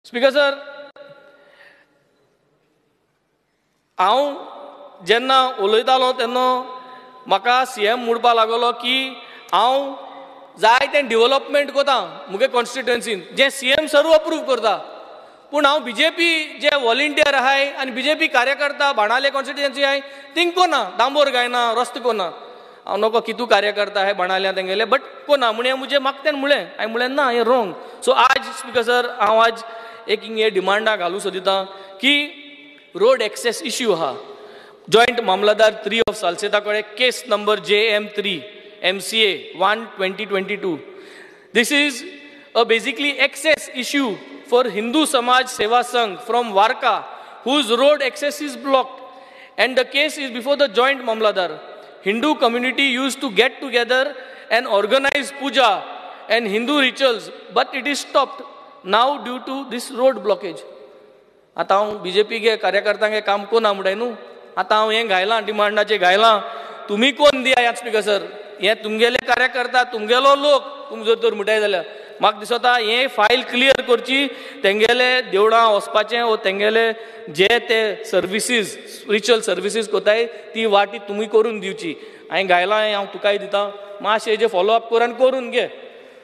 Speaker sir, हांव जेन्ना उलयतालो तेन्ना म्हाका सीएम म्हणपाक लागलो की हांव जाय तें डेव्हलपमेंट कोता मुगे कॉन्स्टिट्युएन्सीन जें सीएम सर्व अप्रूव करता, पूण हांव बीजेपी जे व्हॉलिंटियर आहाय आनी बीजेपी कार्यकर्ता बाणाले कॉन्स्टिट्युएन्सी आहाय थिंग कोना, डांबोर गायना, रस्तो कोना. हांव नको कितू कार्यकर्ता आहाय बाणाल्या तेंगेले बट कोना म्हणे मुझे म्हाका तें म्हळें. हांवें म्हळें ना हें रॉंग. सो आज स्पीकर सर हांव आज एक हिंगे डिमांडा घालूं सोदितां की रोड एक्सेस इश्यू आहा जॉइंट मामलादार 3 ऑफ सालसेता कडेन case number JM3 MCA 1/2022. This is a basically access issue for Hindu Samaj Seva Sangh from Warka whose road access is blocked, and the case is before the joint mamladar. Hindu community used to get together and organize puja and Hindu rituals, but it is stopped now due to this road blockage. आता हांव BJP गे कार्यकर्त्यांगे काम कोना म्हणटाय न्हू. आता हांव हें घायलां डिमांडाचें घायलां, तुमी कोण दिया स्पीकर सर. हे तुमगेले कार्यकर्ता तुमगेलो लोक तुमी जर तर म्हणटाय जाल्यार म्हाका दिसता हे फायल क्लियर करची. तेंगेले देवळां वचपाचें वो तेंगेले जे ते सर्विसीस स्पिरिच्युअल सर्विसीस कोताय ती वाटी तुमी करून दिवची. हांवें घायलां, हांव तुकाय दितां, मातशें हेजें फॉलोअप कर आनी करून घे.